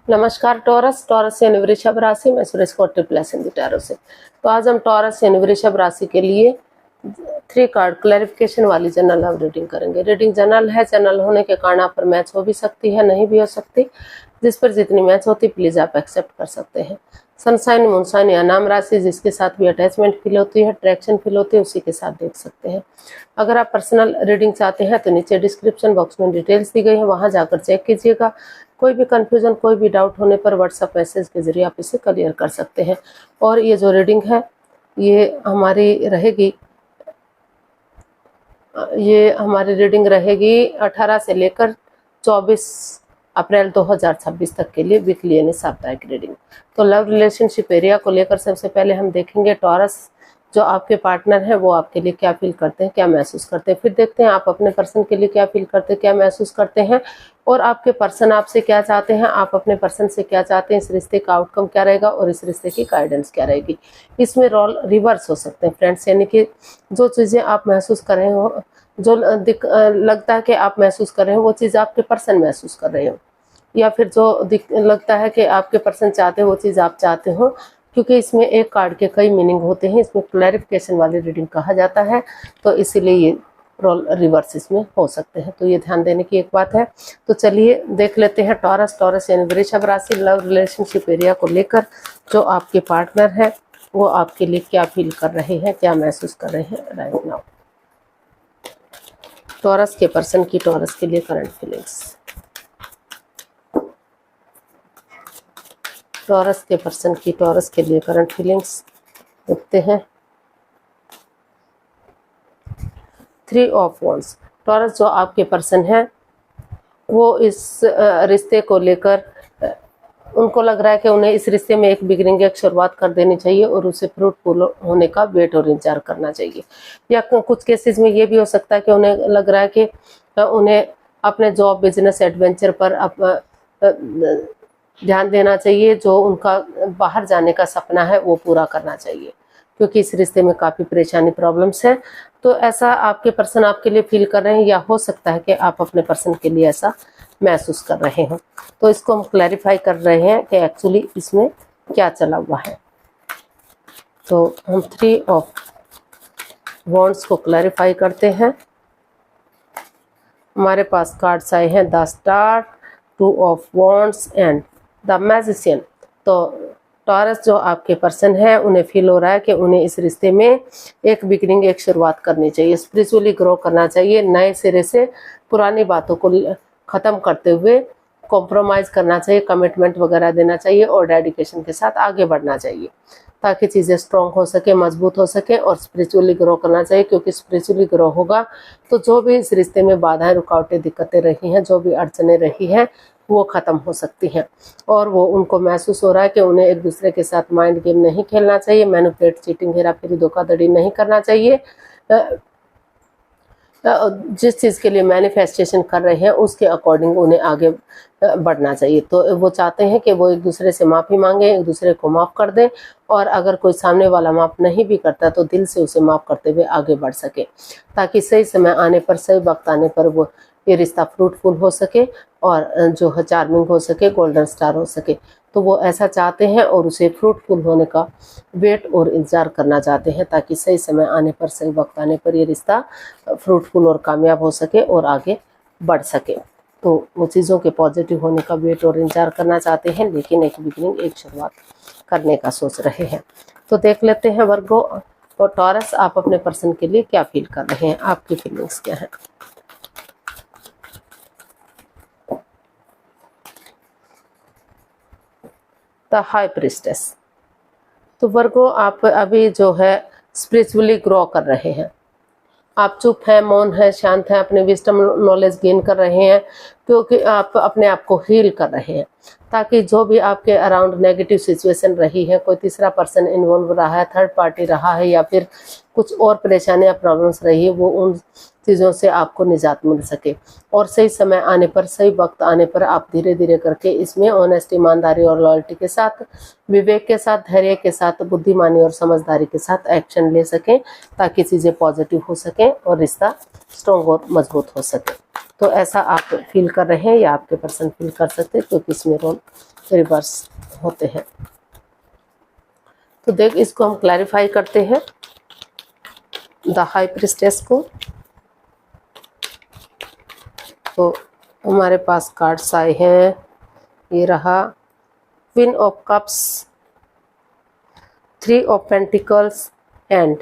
नमस्कार taurus. Taurus यानी वृषभ राशि में सुरेश को ट्रिपल हिंदी टैरो से। तो आज हम टॉरस यानी वृषभ राशि के लिए 3 कार्ड क्लैरिफिकेशन वाली जनरल लव रीडिंग करेंगे। रीडिंग जनरल है, जनरल होने के कारण आप पर मैच हो भी सकती है, नहीं भी हो सकती। जिस पर जितनी मैच होती प्लीज आप एक्सेप्ट कर सकते हैं। सनसाइन, मूनसाइन या नाम राशि जिसके साथ भी अटैचमेंट फील होती है, अट्रैक्शन फील होती है, उसी के साथ देख सकते हैं। अगर आप पर्सनल रीडिंग चाहते हैं तो नीचे डिस्क्रिप्शन बॉक्स में डिटेल्स दी गई है, वहां जाकर चेक कीजिएगा। कोई भी कंफ्यूजन, कोई भी डाउट होने पर व्हाट्सएप मैसेज के जरिए आप इसे क्लियर कर सकते हैं। और ये जो रीडिंग है ये हमारी रीडिंग रहेगी 18 से लेकर 24 अप्रैल 2026 तक के लिए वीकली यानी साप्ताहिक रीडिंग। तो लव रिलेशनशिप एरिया को लेकर सबसे पहले हम देखेंगे टॉरस जो आपके पार्टनर है वो आपके लिए क्या फील करते हैं, क्या महसूस करते हैं। फिर देखते हैं आप अपने पर्सन के लिए क्या फील करते हैं, क्या महसूस करते हैं, और आपके पर्सन आपसे क्या चाहते हैं, आप अपने पर्सन से क्या चाहते हैं। इस रिश्ते का आउटकम क्या रहेगा और इस रिश्ते की गाइडेंस क्या रहेगी। इसमें रोल रिवर्स हो सकते हैं फ्रेंड्स, यानी कि जो चीज़ें आप महसूस कर रहे हो, जो लगता है कि आप महसूस कर रहे हो वो चीज़ आपके पर्सन महसूस कर रहे हो, या फिर जो लगता है कि आपके पर्सन चाहते हो वो चीज़ आप चाहते हो। क्योंकि इसमें एक कार्ड के कई मीनिंग होते हैं, इसमें क्लैरिफिकेशन वाली रीडिंग कहा जाता है, तो इसीलिए ये रोल रिवर्स इसमें हो सकते हैं। तो ये ध्यान देने की एक बात है। तो चलिए देख लेते हैं टॉरस यानी वृषभ राशि लव रिलेशनशिप एरिया को लेकर जो आपके पार्टनर है वो आपके लिए क्या फील कर रहे हैं, क्या महसूस कर रहे हैं राइट नाउ। टॉरस के पर्सन की टॉरस के लिए करंट फीलिंग्स। टॉरस के पर्सन की टॉरस के लिए करंट फीलिंग्स देखते हैं। 3 ऑफ वॉन्ड्स। टॉरस जो आपके पर्सन है वो इस रिश्ते को लेकर उनको लग रहा है कि उन्हें इस रिश्ते में एक बिगिनिंग, एक शुरुआत कर देनी चाहिए और उसे फ्रूटफुल होने का वेट और इंतजार करना चाहिए। या कुछ केसेस में ये भी हो सकता है कि उन्हें लग रहा है कि उन्हें अपने जॉब, बिजनेस, एडवेंचर पर ध्यान देना चाहिए। जो उनका बाहर जाने का सपना है वो पूरा करना चाहिए, क्योंकि इस रिश्ते में काफ़ी परेशानी, प्रॉब्लम्स है। तो ऐसा आपके पर्सन आपके लिए फील कर रहे हैं, या हो सकता है कि आप अपने पर्सन के लिए ऐसा महसूस कर रहे हो। तो इसको हम क्लैरिफाई कर रहे हैं कि एक्चुअली इसमें क्या चला हुआ है। तो हम 3 ऑफ वॉन्ड्स को क्लैरिफाई करते हैं। हमारे पास कार्ड्स आए हैं the star, 2 of wands and the magician. तो टॉरस जो आपके पर्सन है उन्हें फील हो रहा है कि उन्हें इस रिश्ते में एक बिगिनिंग, एक शुरुआत करनी चाहिए, स्पिरिचुअली ग्रो करना चाहिए, नए सिरे से पुरानी बातों को ख़त्म करते हुए कॉम्प्रोमाइज़ करना चाहिए, कमिटमेंट वगैरह देना चाहिए और डेडिकेशन के साथ आगे बढ़ना चाहिए ताकि चीज़ें स्ट्रॉन्ग हो सके, मजबूत हो सके, और स्पिरिचुअली ग्रो करना चाहिए। क्योंकि स्पिरिचुअली ग्रो होगा तो जो भी इस रिश्ते में बाधाएं, रुकावटें, दिक्कतें रही हैं, जो भी अड़चनें रही हैं वो ख़त्म हो सकती हैं। और वो उनको महसूस हो रहा है कि उन्हें एक दूसरे के साथ माइंड गेम नहीं खेलना चाहिए, मैनिपुलेट, चीटिंग, हेराफेरी, धोखाधड़ी नहीं करना चाहिए। जिस चीज़ के लिए मैनिफेस्टेशन कर रहे हैं उसके अकॉर्डिंग उन्हें आगे बढ़ना चाहिए। तो वो चाहते हैं कि वो एक दूसरे से माफ़ी मांगे, एक दूसरे को माफ़ कर दें, और अगर कोई सामने वाला माफ़ नहीं भी करता तो दिल से उसे माफ़ करते हुए आगे बढ़ सके, ताकि सही समय आने पर, सही वक्त आने पर वो ये रिश्ता फ्रूटफुल हो सके और जो है चार्मिंग हो सके, गोल्डन स्टार हो सके। तो वो ऐसा चाहते हैं और उसे फ्रूटफुल होने का वेट और इंतज़ार करना चाहते हैं, ताकि सही समय आने पर, सही वक्त आने पर ये रिश्ता फ्रूटफुल और कामयाब हो सके और आगे बढ़ सके। तो वो चीज़ों के पॉजिटिव होने का वेट और इंतजार करना चाहते हैं, लेकिन एक बिगिनिंग, एक शुरुआत करने का सोच रहे हैं। तो देख लेते हैं वर्गो और टॉरस आप अपने पर्सन के लिए क्या फील कर रहे हैं, आपकी फीलिंग्स क्या है। The high priestess. तो वर्गो आप अभी जो है स्पिरिचुअली ग्रो कर रहे हैं। आप चुप हैं, मौन है, शांत हैं, अपने विजडम नॉलेज गेन कर रहे हैं, क्योंकि आप अपने आप को हील कर रहे हैं, ताकि जो भी आपके अराउंड नेगेटिव सिचुएशन रही है, कोई तीसरा पर्सन इन्वॉल्व रहा है, थर्ड पार्टी रहा है, या फिर कुछ और परेशानियां, प्रॉब्लम्स रही है, वो उन चीज़ों से आपको निजात मिल सके। और सही समय आने पर, सही वक्त आने पर आप धीरे धीरे करके इसमें ऑनेस्ट, ईमानदारी और लॉयल्टी के साथ, विवेक के साथ, धैर्य के साथ, बुद्धिमानी और समझदारी के साथ एक्शन ले सकें, ताकि चीज़ें पॉजिटिव हो सकें और रिश्ता स्ट्रॉन्ग और मजबूत हो सके। तो ऐसा आप फील कर रहे हैं या आपके पर्सन फील कर सकते हैं, क्योंकि इसमें रोल रिवर्स होते हैं। तो देख, इसको हम क्लैरिफाई करते हैं द हाई प्रीस्टेस को। तो हमारे पास कार्ड्स आए हैं, ये रहा queen of cups, 3 of pentacles and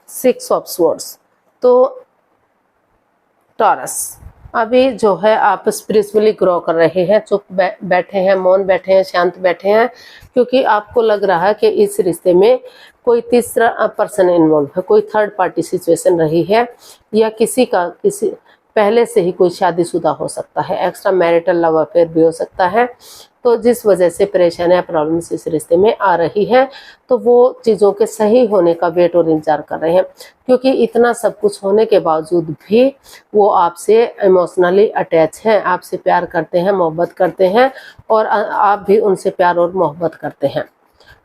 6 of swords. तो टॉरस, अभी जो है आप स्पिरिचुअली ग्रो कर रहे हैं, चुप बैठे हैं, मौन बैठे हैं, शांत बैठे हैं, क्योंकि आपको लग रहा है कि इस रिश्ते में कोई तीसरा पर्सन इन्वॉल्व है, कोई थर्ड पार्टी सिचुएशन रही है, या किसी पहले से ही कोई शादीशुदा हो सकता है, एक्स्ट्रा मैरिटल लव अफेयर भी हो सकता है। तो जिस वजह से परेशानियां, प्रॉब्लम्स इस रिश्ते में आ रही है, तो वो चीज़ों के सही होने का वेट और इंतजार कर रहे हैं, क्योंकि इतना सब कुछ होने के बावजूद भी वो आपसे इमोशनली अटैच हैं, आपसे प्यार करते हैं, मोहब्बत करते हैं, और आप भी उनसे प्यार और मोहब्बत करते हैं।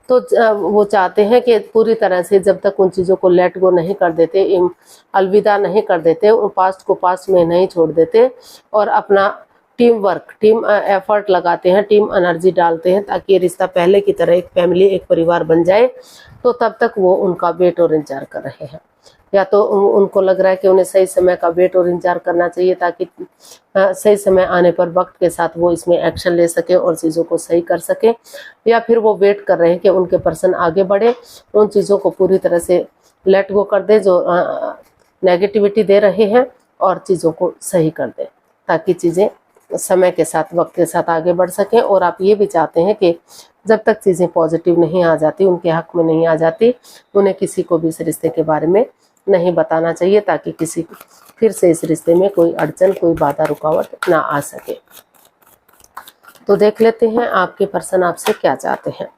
तो वो चाहते हैं कि पूरी तरह से जब तक उन चीज़ों को लेट गो नहीं कर देते, अलविदा नहीं कर देते, उन पास्ट को पास्ट में नहीं छोड़ देते, और अपना टीम वर्क, टीम एफर्ट लगाते हैं, टीम एनर्जी डालते हैं, ताकि ये रिश्ता पहले की तरह एक फैमिली, एक परिवार बन जाए, तो तब तक वो उनका वेट और इंतजार कर रहे हैं। या तो उनको लग रहा है कि उन्हें सही समय का वेट और इंतजार करना चाहिए, ताकि सही समय आने पर वक्त के साथ वो इसमें एक्शन ले सके और चीज़ों को सही कर सके। या फिर वो वेट कर रहे हैं कि उनके पर्सन आगे बढ़े, उन चीज़ों को पूरी तरह से लेट गो कर दे जो नेगेटिविटी दे रहे हैं, और चीज़ों को सही कर दे, ताकि चीज़ें समय के साथ, वक्त के साथ आगे बढ़ सकें। और आप ये भी चाहते हैं कि जब तक चीज़ें पॉजिटिव नहीं आ जाती, उनके हक में नहीं आ जाती, उन्हें किसी को भी इस रिश्ते के बारे में नहीं बताना चाहिए, ताकि किसी फिर से इस रिश्ते में कोई अड़चन, कोई बाधा, रुकावट ना आ सके। तो देख लेते हैं आपके पर्सन आपसे क्या चाहते हैं।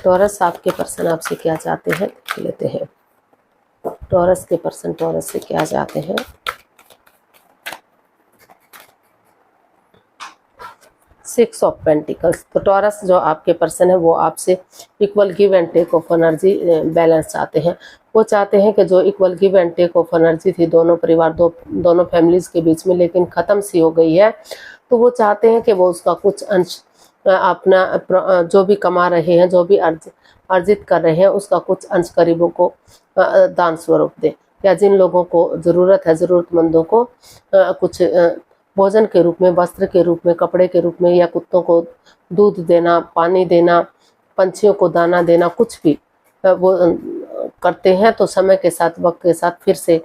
टॉरस, आपके पर्सन आपसे क्या चाहते हैं, देख लेते हैं। टॉरस के पर्सन टॉरस से क्या चाहते हैं। Six of pentacles. तो टॉरस जो आपके पर्सन है, वो आपसे equal give and take of energy, balance चाहते हैं। वो चाहते हैं कि जो equal give and take of energy थी दोनों परिवार, दोनों फैमिलीज के बीच में, लेकिन ख़त्म सी हो गई है, तो वो चाहते हैं कि वो उसका कुछ अंश अपना जो भी कमा रहे हैं, जो भी अर्जित कर रहे हैं, उसका कुछ अंश गरीबों को दान स्वरूप दे, या जिन लोगों को ज़रूरत है, ज़रूरतमंदों को कुछ भोजन के रूप में, वस्त्र के रूप में, कपड़े के रूप में, या कुत्तों को दूध देना, पानी देना, पंछियों को दाना देना, कुछ भी वो करते हैं, तो समय के साथ, वक्त के साथ फिर से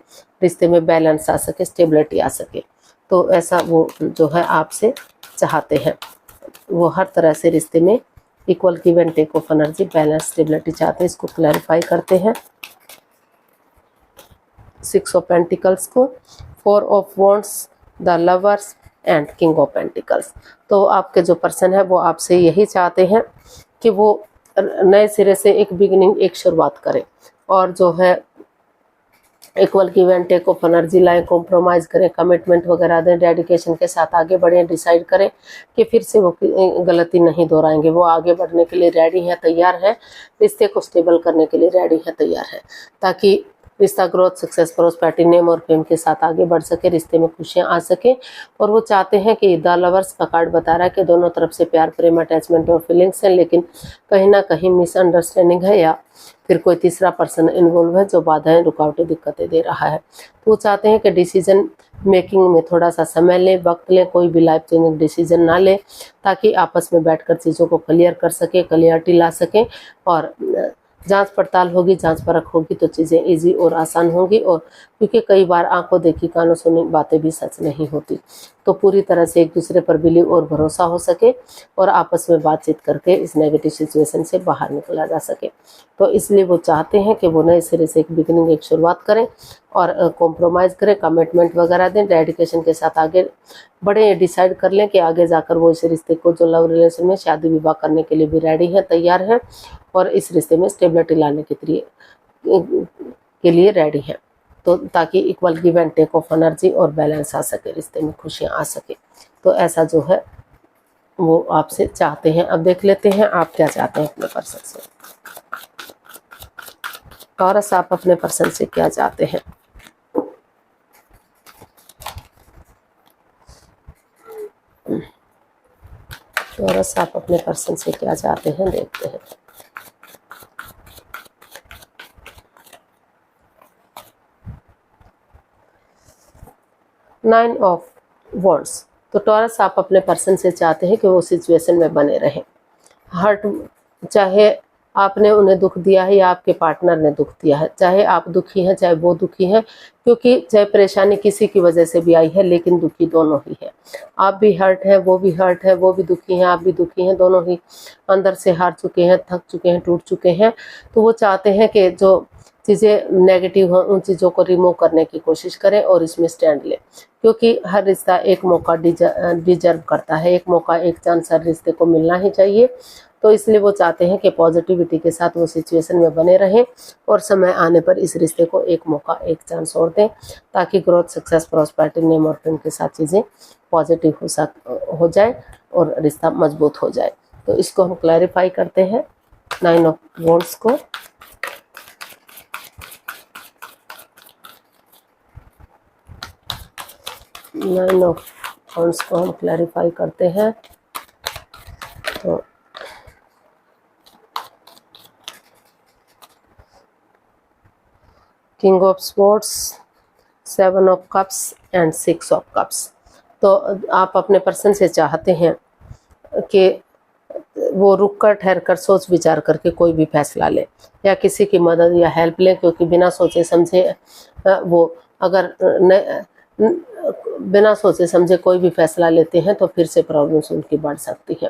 रिश्ते में बैलेंस आ सके, स्टेबिलिटी आ सके। तो ऐसा वो जो है आपसे चाहते हैं। वो हर तरह से रिश्ते में equal give and take of energy, balance, stability चाहते हैं। इसको क्लैरिफाई करते हैं। 6 ऑफ पेंटिकल्स को, 4 of wands, the lovers and king of pentacles. तो आपके जो पर्सन है वो आपसे यही चाहते हैं कि वो नए सिरे से एक बिगिनिंग, एक शुरुआत करें, और जो है equal give and take of energy लाएं, कॉम्प्रोमाइज़ करें, कमिटमेंट वगैरह दें, डेडिकेशन के साथ आगे बढ़ें, डिसाइड करें कि फिर से वो गलती नहीं दोहराएंगे। वो आगे बढ़ने के लिए रेडी हैं, तैयार हैं, रिश्ते को स्टेबल करने के लिए रेडी हैं, तैयार हैं, ताकि रिश्ता ग्रोथ, सक्सेस, प्रोस्पेरिटी, नेम और फेम के साथ आगे बढ़ सके, रिश्ते में खुशियां आ सके। और वो चाहते हैं कि द लवर्स का कार्ड बता रहा है कि दोनों तरफ से प्यार, प्रेम, अटैचमेंट और फीलिंग्स हैं, लेकिन कहीं ना कहीं मिसअंडरस्टैंडिंग है, या फिर कोई तीसरा पर्सन इन्वॉल्व है जो बाधाएं, रुकावटें, दिक्कतें दे रहा है। तो वो चाहते हैं कि डिसीजन मेकिंग में थोड़ा सा समय लें, वक्त लें, कोई भी लाइफ चेंजिंग डिसीजन ना लें, ताकि आपस में बैठकर चीज़ों को क्लियर कर सके, क्लियरिटी ला सकें। और जांच पड़ताल होगी, जांच परख होगी, तो चीज़ें इजी और आसान होंगी। और क्योंकि कई बार आंखों देखी कानों सुनी बातें भी सच नहीं होती, तो पूरी तरह से एक दूसरे पर बिलीव और भरोसा हो सके, और आपस में बातचीत करके इस नेगेटिव सिचुएशन से बाहर निकला जा सके। तो इसलिए वो चाहते हैं कि वो नए सिरे से एक बिगिनिंग, एक शुरुआत करें, और कॉम्प्रोमाइज़ करें, कमिटमेंट वगैरह दें, डेडिकेशन के साथ आगे बढ़े, डिसाइड कर लें कि आगे जाकर वो इस रिश्ते को, जो लव रिलेशन में, शादी विवाह करने के लिए भी रेडी है, तैयार है, और इस रिश्ते में स्टेबिलिटी लाने के लिए रेडी हैं। तो ताकि equal give and take of energy और बैलेंस आ सके, रिश्ते में खुशियाँ आ सके। तो ऐसा जो है वो आपसे चाहते हैं। अब देख लेते हैं आप क्या चाहते हैं अपने पर्सन से। टॉरस, आप अपने पर्सन से क्या चाहते हैं? टॉरस, आप अपने पर्सन से क्या चाहते हैं, देखते हैं। Nine of wands. तो टॉरस, आप अपने पर्सन से चाहते हैं कि वो सिचुएशन में बने रहें। हर्ट, चाहे आपने उन्हें दुख दिया है या आपके पार्टनर ने दुख दिया है, चाहे आप दुखी हैं चाहे वो दुखी हैं, क्योंकि चाहे परेशानी किसी की वजह से भी आई है लेकिन दुखी दोनों ही है। आप भी हर्ट हैं, वो भी हर्ट है, वो भी दुखी हैं, आप भी दुखी हैं, दोनों ही अंदर से हार चुके हैं, थक चुके हैं, टूट चुके हैं। तो वो चाहते हैं कि जो चीज़ें नेगेटिव हों उन चीज़ों को रिमूव करने की कोशिश करें और इसमें स्टैंड लें, क्योंकि हर रिश्ता एक मौका डिजर्व करता है, एक मौका एक चांस हर रिश्ते को मिलना ही चाहिए। तो इसलिए वो चाहते हैं कि पॉजिटिविटी के साथ वो सिचुएशन में बने रहें और समय आने पर इस रिश्ते को एक मौका एक चांस और दें, ताकि ग्रोथ, सक्सेस, प्रॉस्पेरिटी, नेम और फेम के साथ चीज़ें पॉजिटिव हो जाए और रिश्ता मजबूत हो जाए। तो इसको हम क्लैरिफाई करते हैं नाइन ऑफ वॉन्ड्स को। नाइन ऑफ वॉन्ड्स को हम क्लैरिफाई करते हैं। तो king of swords, seven of cups and six of cups. तो आप अपने पर्सन से चाहते हैं कि वो रुक कर, ठहर कर, सोच विचार करके कोई भी फैसला ले या किसी की मदद या हेल्प ले, क्योंकि बिना सोचे समझे वो अगर बिना सोचे समझे कोई भी फैसला लेते हैं तो फिर से प्रॉब्लम्स उनकी बढ़ सकती है।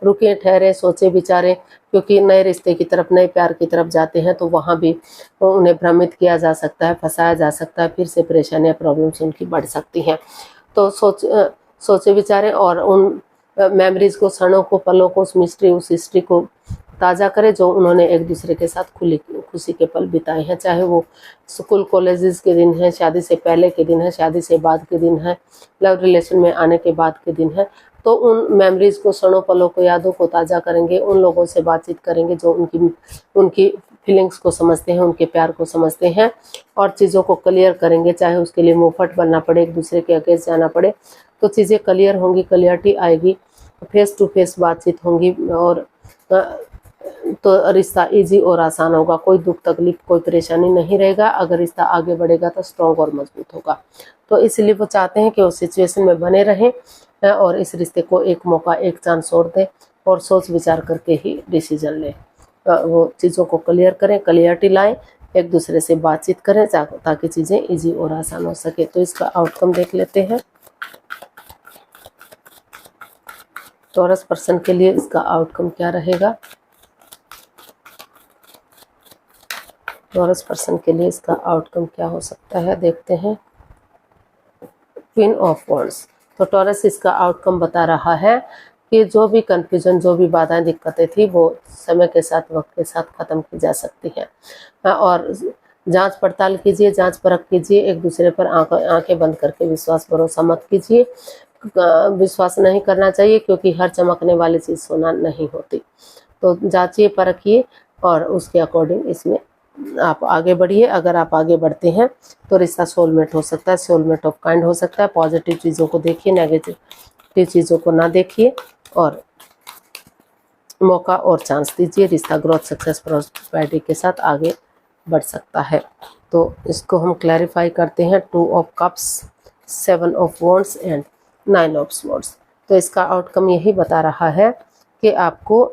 रुके, ठहरे, सोचे विचारे, क्योंकि नए रिश्ते की तरफ, नए प्यार की तरफ जाते हैं तो वहाँ भी उन्हें भ्रमित किया जा सकता है, फंसाया जा सकता है, फिर से परेशानियाँ, प्रॉब्लम्स उनकी बढ़ सकती हैं। तो सोचे विचारे और उन मेमोरीज को, क्षणों को, पलों को, उस हिस्ट्री को ताज़ा करें जो उन्होंने एक दूसरे के साथ खुशी के पल बिताए हैं, चाहे वो स्कूल कॉलेजेस के दिन है, शादी से पहले के दिन है, शादी से बाद के दिन है, लव रिलेशन में आने के बाद के दिन है। तो उन मेमोरीज को, क्षणों, पलों को, यादों को ताज़ा करेंगे, उन लोगों से बातचीत करेंगे जो उनकी फीलिंग्स को समझते हैं, उनके प्यार को समझते हैं और चीज़ों को क्लियर करेंगे, चाहे उसके लिए मुंहफट बनना पड़े, एक दूसरे के अगेंस्ट जाना पड़े। तो चीज़ें क्लियर होंगी, क्लियरिटी आएगी, फेस टू फेस बातचीत होंगी और तो रिश्ता इजी और आसान होगा। कोई दुख तकलीफ, कोई परेशानी नहीं रहेगा। अगर रिश्ता आगे बढ़ेगा तो स्ट्रॉन्ग और मजबूत होगा। तो इसलिए वो चाहते हैं कि वो सिचुएशन में बने रहें और इस रिश्ते को एक मौका, एक चांस और दें और सोच विचार करके ही डिसीजन लें। वो चीज़ों को क्लियर करें, क्लियरिटी लाएं, एक दूसरे से बातचीत करें ताकि चीज़ें ईजी और आसान हो सके। तो इसका आउटकम देख लेते हैं। टॉरस पर्सन के लिए इसका आउटकम क्या रहेगा? टॉरस पर्सन के लिए इसका आउटकम क्या हो सकता है, देखते हैं। Queen of wands. तो टॉरस, इसका आउटकम बता रहा है कि जो भी कन्फ्यूजन, जो भी बाधाएं, दिक्कतें थी वो समय के साथ, वक्त के साथ ख़त्म की जा सकती हैं। और जांच पड़ताल कीजिए, जांच परख कीजिए, एक दूसरे पर आंखें बंद करके विश्वास भरोसा मत कीजिए। विश्वास नहीं करना चाहिए क्योंकि हर चमकने वाली चीज़ सोना नहीं होती। तो जांचिए, परखिए और उसके अकॉर्डिंग इसमें आप आगे बढ़िए। अगर आप आगे बढ़ते हैं तो रिश्ता सोलमेट हो सकता है, सोलमेट ऑफ काइंड हो सकता है। पॉजिटिव चीज़ों को देखिए, नेगेटिव चीज़ों को ना देखिए और मौका और चांस दीजिए। रिश्ता ग्रोथ, सक्सेस, प्रॉस्पेरिटी के साथ आगे बढ़ सकता है। तो इसको हम क्लैरिफाई करते हैं। Two of cups, seven of wands and nine of swords. तो इसका आउटकम यही बता रहा है कि आपको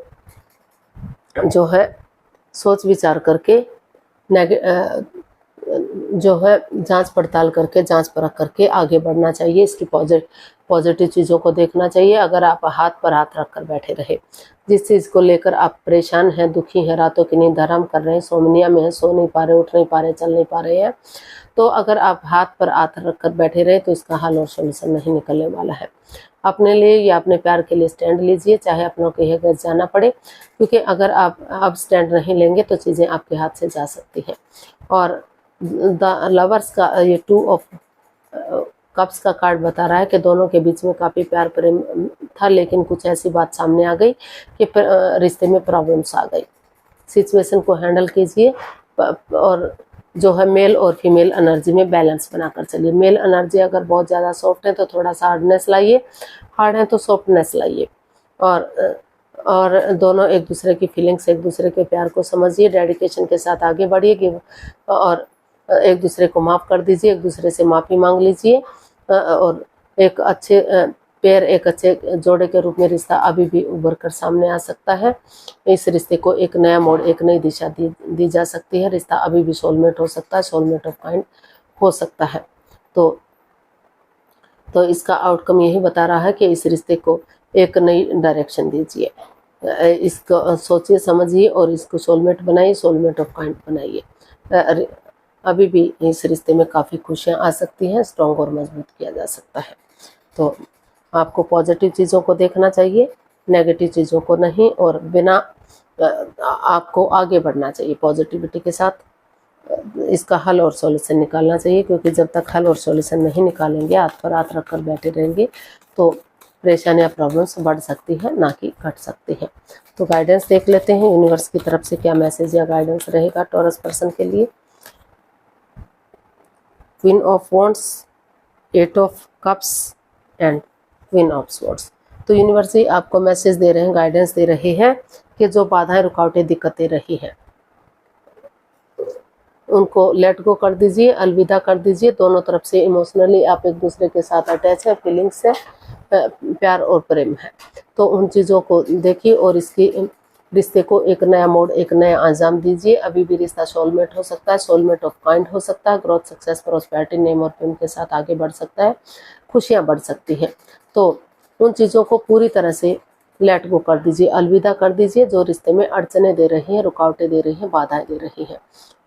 जो है सोच विचार करके, जो है जांच पड़ताल करके, जांच परख करके आगे बढ़ना चाहिए। इसकी पॉजिटिव चीज़ों को देखना चाहिए। अगर आप हाथ पर हाथ रख कर बैठे रहे, जिस चीज़ को लेकर आप परेशान हैं, दुखी हैं, रातों की नींद हराम कर रहे हैं, सोमनिया में हैं, सो नहीं पा रहे, उठ नहीं पा रहे, चल नहीं पा रहे हैं, तो अगर आप हाथ पर हाथ रख कर बैठे रहे तो इसका हल और सोल्यूशन नहीं निकलने वाला है। अपने लिए या अपने प्यार के लिए स्टैंड लीजिए, चाहे अपनों के घर जाना पड़े, क्योंकि अगर आप अब स्टैंड नहीं लेंगे तो चीज़ें आपके हाथ से जा सकती हैं। और द लवर्स का ये 2 ऑफ कप्स का कार्ड बता रहा है कि दोनों के बीच में काफ़ी प्यार प्रेम था, लेकिन कुछ ऐसी बात सामने आ गई कि रिश्ते में प्रॉब्लम्स आ गई। सिचुएशन को हैंडल कीजिए और जो है मेल और फीमेल एनर्जी में बैलेंस बनाकर चलिए। मेल एनर्जी अगर बहुत ज़्यादा सॉफ्ट है तो थोड़ा सा हार्डनेस लाइए, हार्ड है तो सॉफ्टनेस लाइए, और दोनों एक दूसरे की फीलिंग्स, एक दूसरे के प्यार को समझिए, डेडिकेशन के साथ आगे बढ़िए और एक दूसरे को माफ़ कर दीजिए, एक दूसरे से माफ़ी मांग लीजिए और एक अच्छे पेयर, एक अच्छे जोड़े के रूप में रिश्ता अभी भी उभर कर सामने आ सकता है। इस रिश्ते को एक नया मोड़, एक नई दिशा दी जा सकती है। रिश्ता अभी भी सोलमेट हो सकता है, सोलमेट ऑफ काइंड हो सकता है। तो इसका आउटकम यही बता रहा है कि इस रिश्ते को एक नई डायरेक्शन दीजिए, इसको सोचिए समझिए और इसको सोलमेट बनाइए, सोलमेट ऑफ काइंड बनाइए। अभी भी इस रिश्ते में काफ़ी खुशियाँ आ सकती हैं, स्ट्रॉन्ग और मजबूत किया जा सकता है। तो आपको पॉजिटिव चीज़ों को देखना चाहिए, नेगेटिव चीज़ों को नहीं, और बिना आपको आगे बढ़ना चाहिए पॉजिटिविटी के साथ। इसका हल और सॉल्यूशन निकालना चाहिए, क्योंकि जब तक हल और सॉल्यूशन नहीं निकालेंगे, हाथ पर हाथ रखकर बैठे रहेंगे, तो परेशानियाँ, प्रॉब्लम्स बढ़ सकती है, ना कि घट सकती है। तो गाइडेंस देख लेते हैं यूनिवर्स की तरफ से क्या मैसेज या गाइडेंस रहेगा टॉरस पर्सन के लिए। Queen of wands, 8 of cups and queen of swords. तो यूनिवर्स ही आपको मैसेज दे रहे हैं, गाइडेंस दे रहे हैं कि जो बाधाएं, रुकावटें, दिक्कतें रही हैं, उनको लेट गो कर दीजिए, अलविदा कर दीजिए। दोनों तरफ से इमोशनली आप एक दूसरे के साथ अटैच है, फीलिंग्स है, प्यार और प्रेम है। तो उन चीज़ों को देखिए और इसकी रिश्ते को एक नया मोड़, एक नया अंजाम दीजिए। अभी भी रिश्ता सोलमेट हो सकता है, सोलमेट ऑफ काइंड हो सकता है। ग्रोथ, सक्सेस, प्रोस्पेरिटी, नेम और फेम के साथ आगे बढ़ सकता है, खुशियाँ बढ़ सकती हैं। तो उन चीज़ों को पूरी तरह से लेट गो कर दीजिए, अलविदा कर दीजिए जो रिश्ते में अड़चने दे रही हैं, रुकावटें दे रही हैं, बाधाएं दे रही हैं,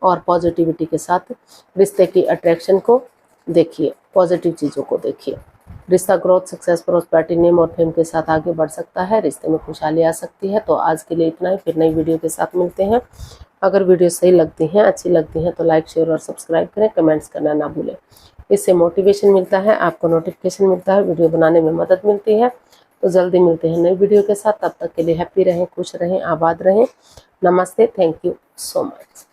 और पॉजिटिविटी के साथ रिश्ते की अट्रैक्शन को देखिए, पॉजिटिव चीज़ों को देखिए। रिश्ता ग्रोथ, सक्सेस, प्रोस्पेरिटी, नेम और फेम के साथ आगे बढ़ सकता है, रिश्ते में खुशहाली आ सकती है। तो आज के लिए इतना ही, फिर नई वीडियो के साथ मिलते हैं। अगर वीडियो सही लगती हैं, अच्छी लगती हैं, तो लाइक, शेयर और सब्सक्राइब करें, कमेंट्स करना ना भूलें। इससे मोटिवेशन मिलता है, आपको नोटिफिकेशन मिलता है, वीडियो बनाने में मदद मिलती है। तो जल्दी मिलते हैं नई वीडियो के साथ, तब तक के लिए हैप्पी रहें, खुश रहें, आबाद रहें। नमस्ते, थैंक यू सो मच।